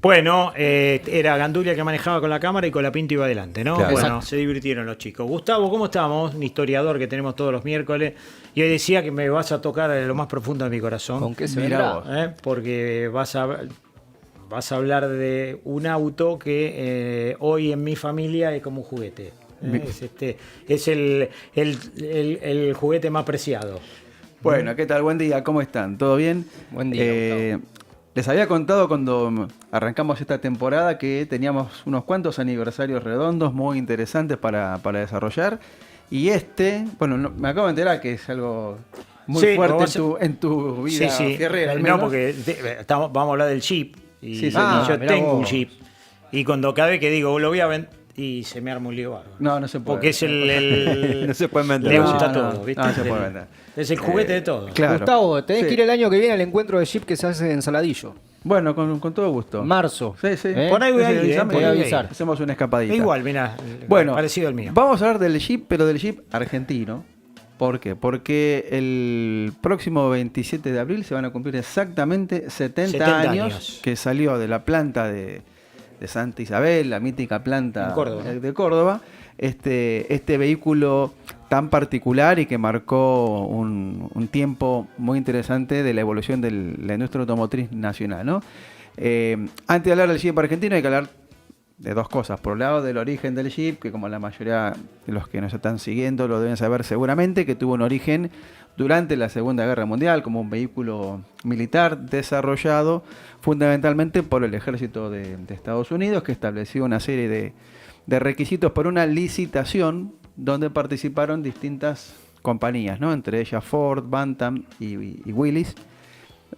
Bueno, era Gandulia que manejaba con la cámara y con la Pinto iba adelante, ¿no? Claro. Bueno, Exacto. se divirtieron los chicos. Gustavo, ¿cómo estamos? Un historiador que tenemos todos los miércoles. Y hoy decía que me vas a tocar lo más profundo de mi corazón. ¿Con qué se Mirá vendrá? vos. Porque vas a hablar de un auto que hoy en mi familia es como un juguete. Es el juguete más preciado. Bueno, ¿qué tal? Buen día, ¿cómo están? ¿Todo bien? Buen día, Les había contado cuando arrancamos esta temporada que teníamos unos cuantos aniversarios redondos muy interesantes para desarrollar. Y me acabo de enterar que es algo muy Sí, fuerte vos en tu vida fierrera, al No, menos. porque vamos a hablar del Jeep. Y Sí, señor. yo mirá tengo un vos. Jeep. Y cuando cada vez que digo, lo voy a vender, y se me arma un lío bárbaro. No se puede. Porque es No se pueden vender Le los gusta Jeep. todo, ¿viste? No se puede vender. Es el juguete de todo. Claro. Gustavo, tenés Sí. que ir el año que viene al encuentro de Jeep que se hace en Saladillo. Bueno, con todo gusto. Marzo. Sí, sí. Por ahí voy a ir, avísame voy a y avisar. hacemos una escapadita. Igual, mirá, Bueno, parecido al mío. Vamos a hablar del Jeep, pero del Jeep argentino. ¿Por qué? Porque el próximo 27 de abril se van a cumplir exactamente 70 años que salió de la planta de Santa Isabel, la mítica planta En Córdoba. de Córdoba, este vehículo tan particular y que marcó un tiempo muy interesante de la evolución de la industria automotriz nacional, ¿no? Antes de hablar del Jeep argentino hay que hablar de dos cosas. Por un lado, del origen del Jeep, que como la mayoría de los que nos están siguiendo lo deben saber seguramente, que tuvo un origen durante la Segunda Guerra Mundial como un vehículo militar desarrollado fundamentalmente por el ejército de Estados Unidos, que estableció una serie de requisitos por una licitación donde participaron distintas compañías, ¿no? Entre ellas Ford, Bantam y Willys.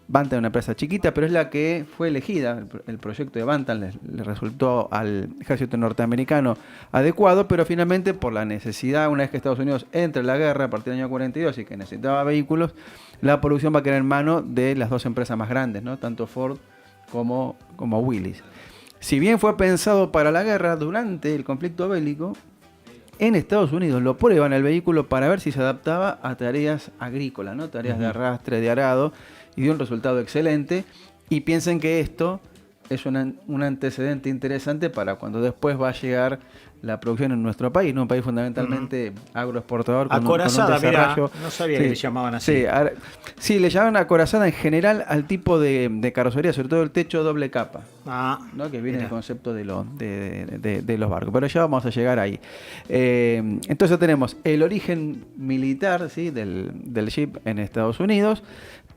Bantam es una empresa chiquita, pero es la que fue elegida. El proyecto de Bantam le resultó al ejército norteamericano adecuado, pero finalmente por la necesidad, una vez que Estados Unidos entra en la guerra a partir del año 42 y que necesitaba vehículos, la producción va a quedar en manos de las dos empresas más grandes, ¿no? Tanto Ford como Willys. Si bien fue pensado para la guerra, durante el conflicto bélico, en Estados Unidos lo prueban el vehículo para ver si se adaptaba a tareas agrícolas, ¿no? Tareas de arrastre, de arado, y dio un resultado excelente. Y piensen que esto es un antecedente interesante para cuando después va a llegar la producción en nuestro país, ¿no? Un país fundamentalmente agroexportador. Acorazada, con un mirá, desarrollo. no sabía que le llamaban así. Sí, le llaman acorazada en general al tipo de carrocería, sobre todo el techo doble capa, ¿no? Que viene mirá. el concepto de los barcos. Pero ya vamos a llegar ahí. Entonces tenemos el origen militar, ¿sí? del Jeep en Estados Unidos.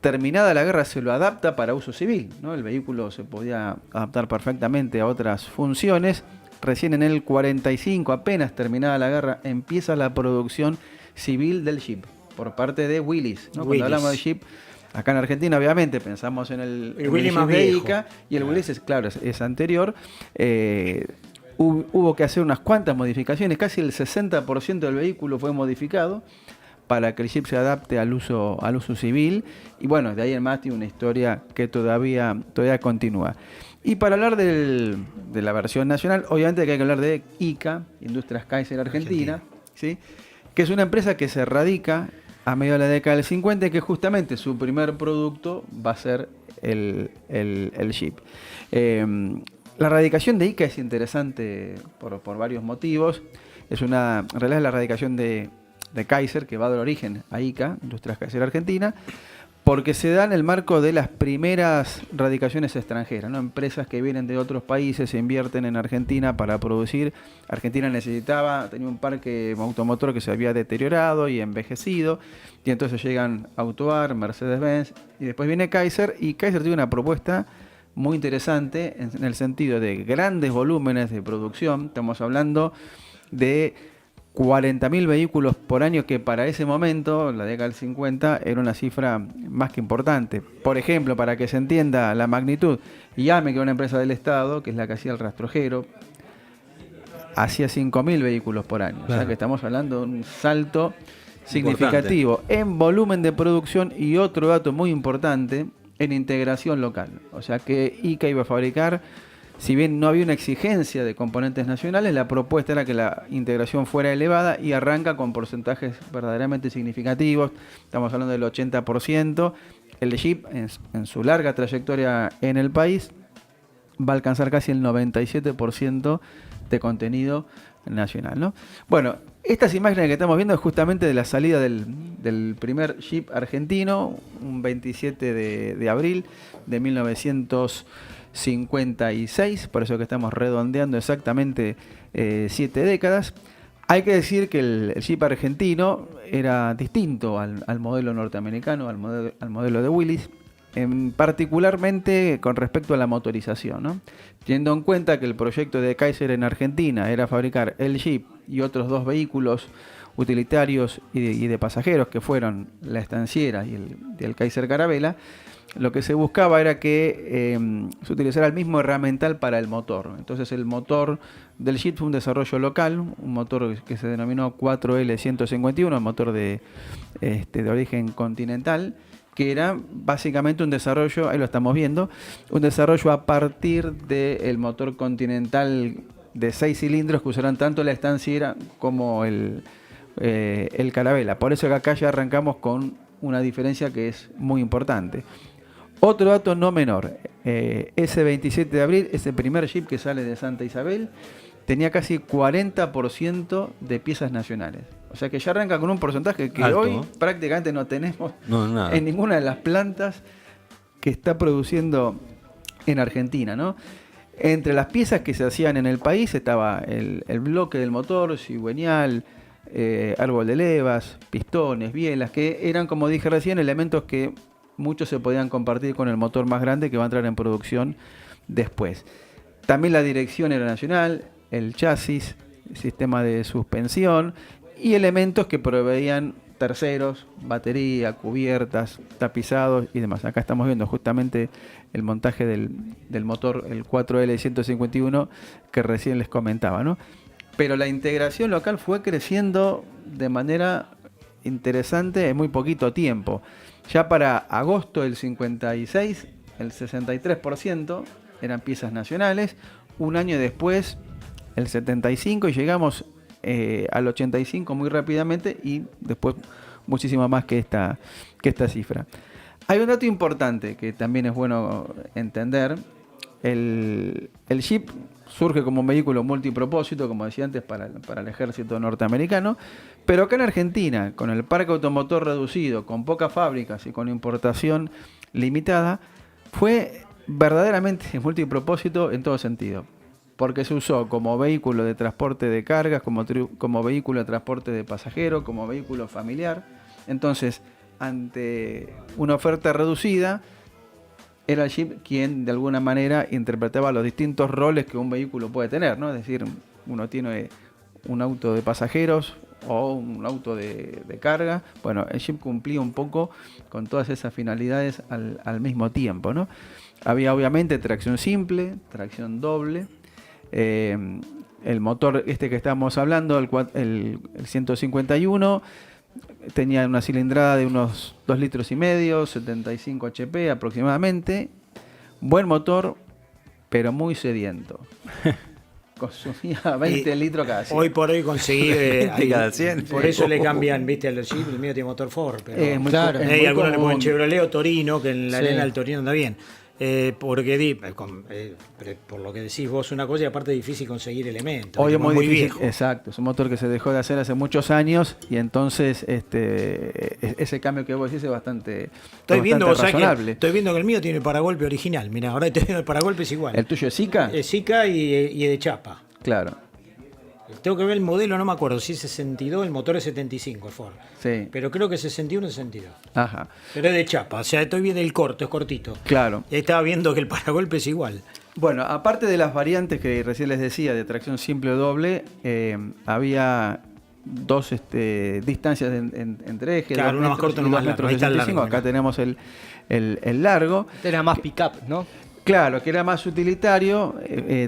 Terminada la guerra se lo adapta para uso civil, ¿no? El vehículo se podía adaptar perfectamente a otras funciones. Recién en el 45, apenas terminada la guerra, empieza la producción civil del Jeep por parte de Willys, ¿no? Cuando Willys. hablamos de Jeep, acá en Argentina obviamente pensamos en el Willys Jeep más de viejo. Ica, y el Willys es anterior. Hubo que hacer unas cuantas modificaciones, casi el 60% del vehículo fue modificado para que el Jeep se adapte al uso civil, y bueno, de ahí en más tiene una historia que todavía continúa. Y para hablar de la versión nacional, obviamente que hay que hablar de ICA, Industrias Kaiser Argentina, ¿sí? Que es una empresa que se radica a medio de la década del 50 y que justamente su primer producto va a ser el Jeep. La radicación de ICA es interesante por varios motivos. En realidad es la radicación de Kaiser, que va a dar origen a ICA, Industrias Kaiser Argentina, porque se da en el marco de las primeras radicaciones extranjeras, ¿no? Empresas que vienen de otros países se invierten en Argentina para producir. Argentina tenía un parque automotor que se había deteriorado y envejecido, y entonces llegan Autoar, Mercedes-Benz, y después viene Kaiser, y Kaiser tiene una propuesta muy interesante en el sentido de grandes volúmenes de producción. Estamos hablando de 40.000 vehículos por año, que para ese momento, la década del 50, era una cifra más que importante. Por ejemplo, para que se entienda la magnitud, Yame, que era una empresa del Estado, que es la que hacía el rastrojero, hacía 5.000 vehículos por año. Claro. O sea que estamos hablando de un salto significativo en volumen de producción, y otro dato muy importante, en integración local. O sea que ICA iba a fabricar, si bien no había una exigencia de componentes nacionales, la propuesta era que la integración fuera elevada, y arranca con porcentajes verdaderamente significativos. Estamos hablando del 80%. El Jeep, en su larga trayectoria en el país, va a alcanzar casi el 97% de contenido nacional, ¿no? Bueno, estas imágenes que estamos viendo es justamente de la salida del primer Jeep argentino, un 27 de abril de 1956, por eso que estamos redondeando exactamente 7 décadas. Hay que decir que el Jeep argentino era distinto al modelo norteamericano, al modelo de Willys, particularmente con respecto a la motorización, ¿no? Teniendo en cuenta que el proyecto de Kaiser en Argentina era fabricar el Jeep y otros 2 vehículos utilitarios y de pasajeros, que fueron la Estanciera y el Kaiser Caravela, lo que se buscaba era que se utilizara el mismo herramental para el motor. Entonces el motor del Jeep fue un desarrollo local, un motor que se denominó 4L151, un motor de origen continental, que era básicamente un desarrollo, ahí lo estamos viendo, un desarrollo a partir del motor continental de 6 cilindros que usarán tanto la Estanciera como el Caravela. Por eso que acá ya arrancamos con una diferencia que es muy importante. Otro dato no menor, ese 27 de abril, ese primer Jeep que sale de Santa Isabel, tenía casi 40% de piezas nacionales. O sea que ya arranca con un porcentaje que alto, hoy ¿no? prácticamente no tenemos Nada. en ninguna de las plantas que está produciendo en Argentina, ¿no? Entre las piezas que se hacían en el país estaba el bloque del motor, cigüeñal, árbol de levas, pistones, bielas, que eran, como dije recién, elementos que muchos se podían compartir con el motor más grande que va a entrar en producción después. También la dirección era nacional, el chasis, el sistema de suspensión y elementos que proveían terceros, batería, cubiertas, tapizados y demás. Acá estamos viendo justamente el montaje del motor, el 4L151 que recién les comentaba, ¿no? Pero la integración local fue creciendo de manera interesante en muy poquito tiempo. Ya para agosto del 56, el 63% eran piezas nacionales. Un año después, el 75%, y llegamos al 85% muy rápidamente, y después muchísimo más que esta cifra. Hay un dato importante que también es bueno entender. El Jeep surge como un vehículo multipropósito, como decía antes, para el ejército norteamericano, pero acá en Argentina, con el parque automotor reducido, con pocas fábricas y con importación limitada, fue verdaderamente multipropósito en todo sentido, porque se usó como vehículo de transporte de cargas, como vehículo de transporte de pasajeros, como vehículo familiar. Entonces, ante una oferta reducida, era el Jeep quien de alguna manera interpretaba los distintos roles que un vehículo puede tener, ¿no? Es decir, uno tiene un auto de pasajeros o un auto de carga. Bueno, el Jeep cumplía un poco con todas esas finalidades al mismo tiempo, ¿no? Había obviamente tracción simple, tracción doble. El motor que estamos hablando, el 151, tenía una cilindrada de unos 2,5 litros, 75 HP aproximadamente. Buen motor, pero muy sediento. Consumía 20 litros cada 100. Hoy por hoy conseguí cada 100. por eso le cambian, viste, al Jeep, el mío tiene motor Ford, pero muy claro, es hay muy algunos le común. ponen Chevrolet o Torino, que en la Sí. arena del Torino anda bien. Porque por lo que decís vos una cosa, y aparte es difícil conseguir elementos. Hoy es muy difícil, viejo. exacto, es un motor que se dejó de hacer hace muchos años, y entonces ese cambio que vos decís es bastante razonable. Estoy viendo que el mío tiene el paragolpe original. Mira, ahora estoy viendo el paragolpe es igual. ¿El tuyo es Zika? Es Zika y de chapa. Claro, Tengo que ver el modelo, no me acuerdo si es 62, el motor es 75, el Ford. sí. Pero creo que es 61 o 62. Ajá, Pero es de chapa, o sea, estoy viendo el corto, es cortito. claro. Estaba viendo que el paragolpe es igual. Bueno, aparte de las variantes que recién les decía, de tracción simple o doble, había dos distancias entre ejes, Claro, 2 uno más metros corto, y uno más 2 largo. metros Ahí está el 65. largo, Acá mirá. tenemos el largo. Era más pick-up, ¿no? Claro, que era más utilitario,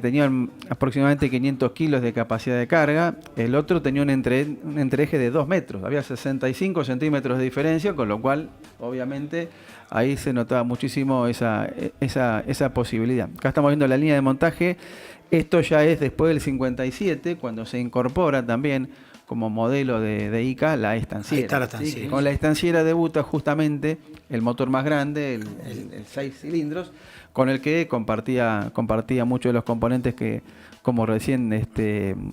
tenían aproximadamente 500 kilos de capacidad de carga. El otro tenía un entreeje de 2 metros, había 65 centímetros de diferencia, con lo cual, obviamente, ahí se notaba muchísimo esa posibilidad. Acá estamos viendo la línea de montaje. Esto ya es después del 57, cuando se incorpora también como modelo de ICA la estanciera. Ahí está la ¿sí? estanciera. Con la estanciera debuta justamente el motor más grande, el 6 cilindros, con el que compartía muchos de los componentes que, como recién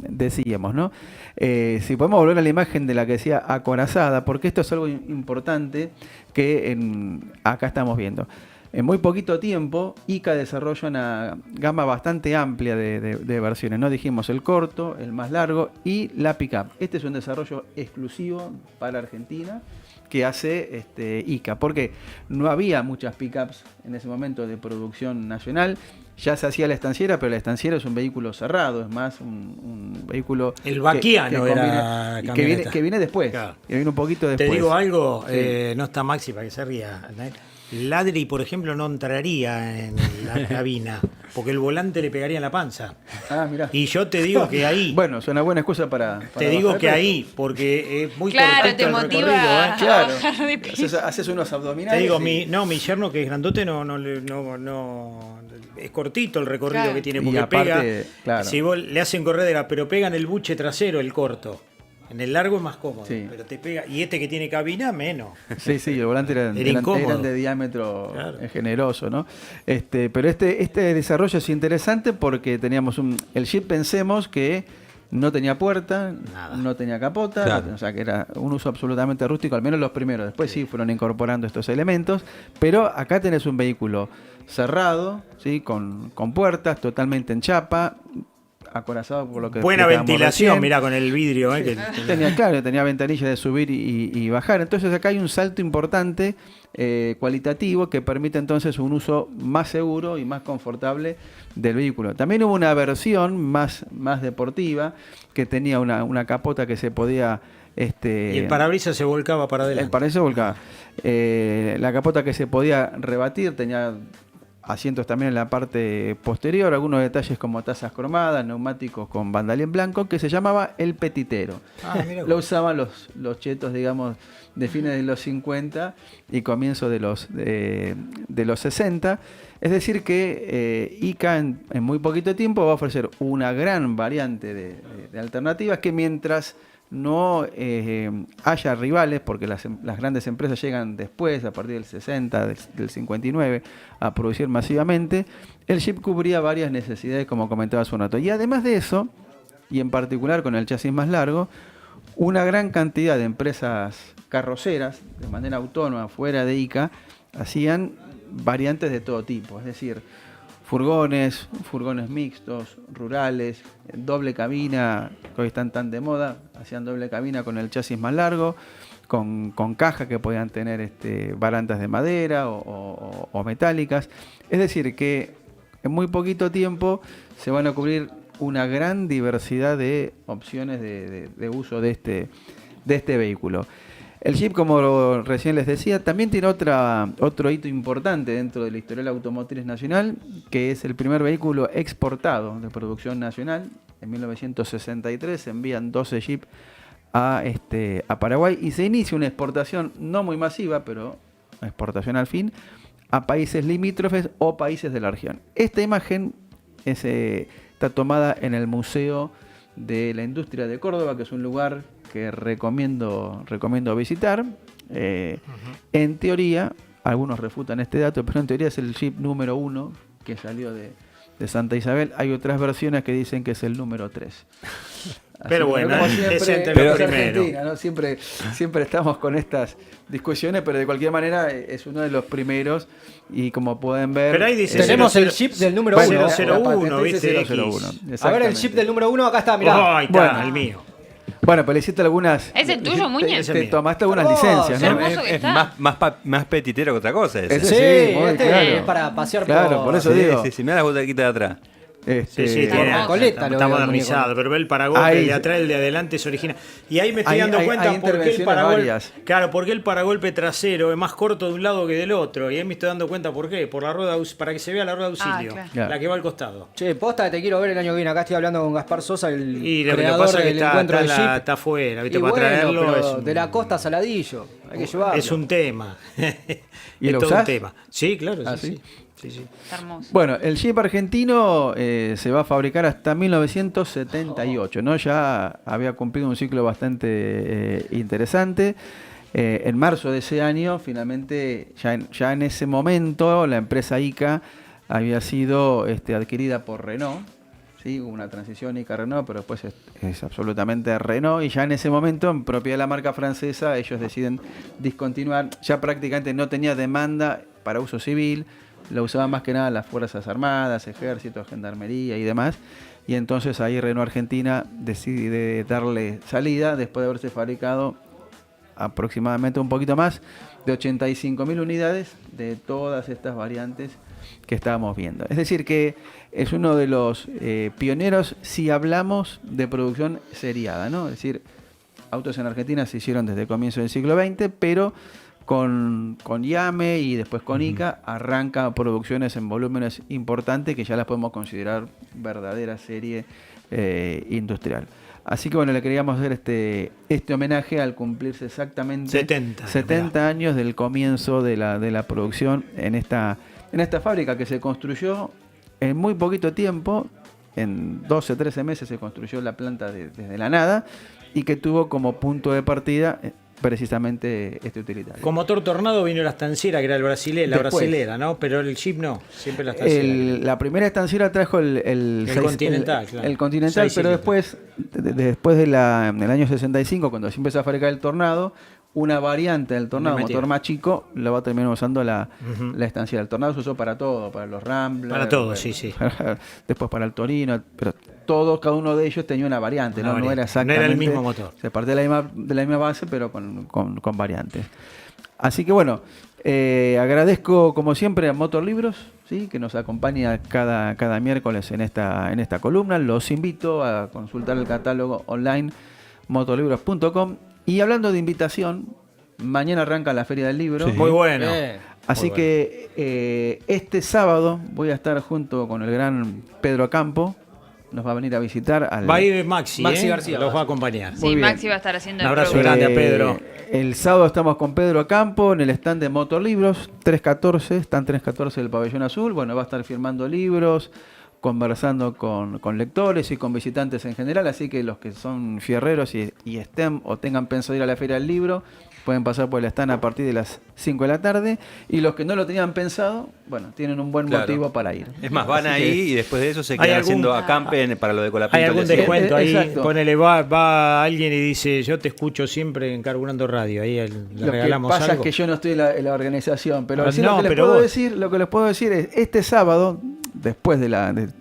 decíamos, ¿no? Si podemos volver a la imagen de la que decía acorazada, porque esto es algo importante que acá estamos viendo. En muy poquito tiempo, ICA desarrolla una gama bastante amplia de versiones, ¿no? Dijimos el corto, el más largo y la pickup. Este es un desarrollo exclusivo para Argentina que hace ICA, porque no había muchas pickups en ese momento de producción nacional. Ya se hacía la estanciera, pero la estanciera es un vehículo cerrado, es más un vehículo... El vaquiano era camioneta. Que viene después, Claro. que viene un poquito después. Te digo algo, Sí. no está Maxi para que se ría. Ladri, por ejemplo, no entraría en la cabina, porque el volante le pegaría en la panza. Ah, mirá. Y yo te digo que ahí... Bueno, es una buena excusa para te digo bajar que de peso. ahí, porque es muy Claro, cortito te el motiva recorrido, a Claro. bajar de peso. Haces unos abdominales. Te digo, y- mi yerno que es grandote no es cortito el recorrido Claro. que tiene, Y porque aparte, pega, claro. si vos le hacen corredera, pero pega en el buche trasero el corto. En el largo es más cómodo, Sí. pero te pega, y este que tiene cabina, menos. Sí, el volante Era incómodo. eran de diámetro Claro. generoso, ¿no? Pero este desarrollo es interesante porque teníamos el Jeep, pensemos que no tenía puerta, Nada. no tenía capota, Claro. o sea que era un uso absolutamente rústico, al menos los primeros. Después sí fueron incorporando estos elementos, pero acá tenés un vehículo cerrado, ¿sí? Con puertas, totalmente en chapa, acorazado por lo que Buena explicábamos ventilación, recién. mirá, con el vidrio. Que Tenía ventanilla de subir y bajar. Entonces acá hay un salto importante cualitativo que permite entonces un uso más seguro y más confortable del vehículo. También hubo una versión más deportiva que tenía una capota que se podía... y el parabrisas se volcaba para el adelante. paraíso volcaba. La capota que se podía rebatir, tenía asientos también en la parte posterior, algunos detalles como tazas cromadas, neumáticos con bandalín blanco, que se llamaba el petitero. Mirá Lo vos. usaban los chetos, digamos, de fines de los 50 y comienzo de los 60. Es decir que ICA en muy poquito tiempo va a ofrecer una gran variante de alternativas que mientras no haya rivales, porque las grandes empresas llegan después, a partir del 60, del 59, a producir masivamente, el Jeep cubría varias necesidades, como comentaba hace un rato. Y además de eso, y en particular con el chasis más largo, una gran cantidad de empresas carroceras, de manera autónoma, fuera de ICA, hacían variantes de todo tipo, es decir, furgones mixtos, rurales, doble cabina, que hoy están tan de moda, hacían doble cabina con el chasis más largo, con caja que podían tener barandas de madera o metálicas. Es decir, que en muy poquito tiempo se van a cubrir una gran diversidad de opciones de uso de este vehículo. El Jeep, como recién les decía, también tiene otro hito importante dentro de la historia automotriz nacional, que es el primer vehículo exportado de producción nacional. En 1963 se envían 12 Jeep a Paraguay y se inicia una exportación no muy masiva, pero una exportación al fin, a países limítrofes o países de la región. Esta imagen está tomada en el Museo de la Industria de Córdoba, que es un lugar que recomiendo visitar. En teoría, algunos refutan este dato, pero en teoría es el Jeep número 1 que salió de Santa Isabel. Hay otras versiones que dicen que es el número 3. Pero Así bueno, como decente siempre, lo es primero. Argentina, ¿no? Siempre estamos con estas discusiones, pero de cualquier manera es uno de los primeros y como pueden ver... Pero ahí dice Tenemos el 00, Jeep del número Bueno, 1. 001, la ¿viste? patente dice 001, A ver el exactamente. Jeep del número 1, acá está, mirá. Ahí está, Bueno. el mío. Bueno, pero le hiciste algunas... ¿Es el tuyo, Muñe? Ese Te mío. tomaste algunas Hermoso, licencias, ¿no? hermoso que Es está. más petitero que otra cosa ese. Ese Sí, sí, muy este claro. es para pasear Claro, por eso digo. Sí, mirá la butaquita de atrás. Sí, sí, tiene hermoso. Coleta, está lo veo, modernizado, muñeco. pero ve el paragolpe, Ahí el de se- atrás, el de adelante es original. Y ahí me estoy Hay- dando hay- cuenta hay por qué el intervenciones paragolpe, varias. claro, porque el paragolpe trasero es más corto de un lado que del otro. Y ahí me estoy dando cuenta por qué, por la rueda, para que se vea la rueda de auxilio, claro. la que va al costado. Che, posta que te quiero ver el año que viene. Acá estoy hablando con Gaspar Sosa, el Y lo que creador pasa es que del encuentro del Jeep. está afuera, ¿viste? Y Para bueno, traerlo pero es un- de la costa a Saladillo. Hay que llevarlo. Es un tema. ¿Y es lo todo usás? un tema. Sí, claro, ¿Ah, sí, sí? sí. Está hermoso. Bueno, el Jeep argentino se va a fabricar hasta 1978, ¿no? Ya había cumplido un ciclo bastante interesante. En marzo de ese año, finalmente, ya en ese momento, la empresa ICA había sido adquirida por Renault. ¿Sí? Hubo una transición ICA-Renault, pero después es absolutamente Renault. Y ya en ese momento, en propiedad de la marca francesa, ellos deciden discontinuar. Ya prácticamente no tenía demanda para uso civil. Lo usaban más que nada las Fuerzas Armadas, Ejército, Gendarmería y demás. Y entonces ahí Renault Argentina decide darle salida después de haberse fabricado aproximadamente un poquito más de 85.000 unidades de todas estas variantes que estábamos viendo. Es decir que es uno de los pioneros si hablamos de producción seriada, ¿no? Es decir, autos en Argentina se hicieron desde el comienzo del siglo XX, pero con IAME y después con ICA arranca producciones en volúmenes importantes que ya las podemos considerar verdadera serie industrial. Así que bueno, le queríamos hacer este homenaje al cumplirse exactamente 70 años del comienzo de la producción en esta fábrica que se construyó en muy poquito tiempo, en 12, 13 meses se construyó la planta desde la nada y que tuvo como punto de partida precisamente este utilitario. Con motor Tornado vino la estanciera, que era la Después. brasilera, ¿no? Pero el Jeep no, siempre la estanciera. La primera estanciera trajo el Continental, claro. el Continental, Seis pero cilindros. después del año 65, cuando se empezó a fabricar el Tornado, una variante del Tornado, Le metieron. motor más chico, lo va a terminar usando la estanciera. El Tornado se usó para todo, para los Ramblers. Para todo, sí. Después para el Torino, pero cada uno de ellos tenía una variante, Una no variante. era No exactamente... era el mismo motor. Se partía de la misma base, pero con variantes. Así que bueno, agradezco como siempre a Motor Libros, ¿sí? Que nos acompaña cada miércoles en esta columna. Los invito a consultar el catálogo online motorlibros.com. Y hablando de invitación, mañana arranca la Feria del Libro. Sí. Muy bueno. Así Muy que este sábado voy a estar junto con el gran Pedro Campo. Nos va a venir a visitar al... Va a ir Maxi García. los va a acompañar. Muy Sí, bien. Maxi va a estar haciendo Un el abrazo programa. grande a Pedro. El sábado estamos con Pedro Campo en el stand de Motor Libros, 314, stand 314 del Pabellón Azul. Bueno, va a estar firmando libros, conversando con lectores y con visitantes en general, así que los que son fierreros y estén o tengan pensado ir a la Feria del Libro, pueden pasar por el stand a partir de las 5 de la tarde, y los que no lo tenían pensado, bueno, tienen un buen Claro. motivo para ir. Es más, van Así ahí que- y después de eso se ¿Hay quedan algún- haciendo acampe para lo de Colapinto. ¿Hay algún al desierto. descuento ahí? Exacto. Ponele, va alguien y dice, yo te escucho siempre en Carburando Radio. Ahí le Lo que regalamos pasa algo. es que yo no estoy en la organización, pero, Ah, sí no, lo que pero les vos. puedo decir es, este sábado, después de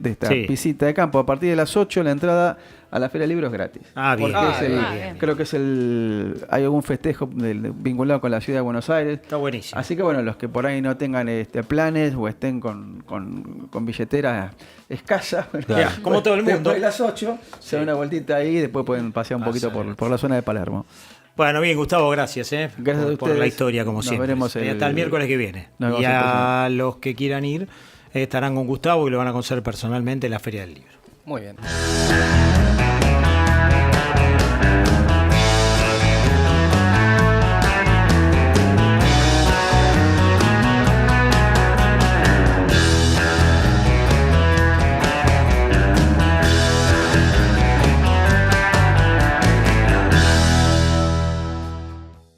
esta Sí. visita de campo, a partir de las 8, la entrada a la Feria del Libro es gratis. Ah, bien. Porque bien. creo que hay algún festejo vinculado con la ciudad de Buenos Aires. Está buenísimo. Así que bueno, los que por ahí no tengan planes o estén con billetera escasa, Claro. Como todo el mundo. después de las 8 se dan una vueltita ahí y después pueden pasear un poquito por la zona de Palermo. Bueno, bien, Gustavo, gracias, Gracias a por ustedes. la historia, como Nos siempre. veremos Hasta el miércoles que viene. Nos vemos Y el a los que quieran ir, estarán con Gustavo y lo van a conocer personalmente en la Feria del Libro. Muy bien.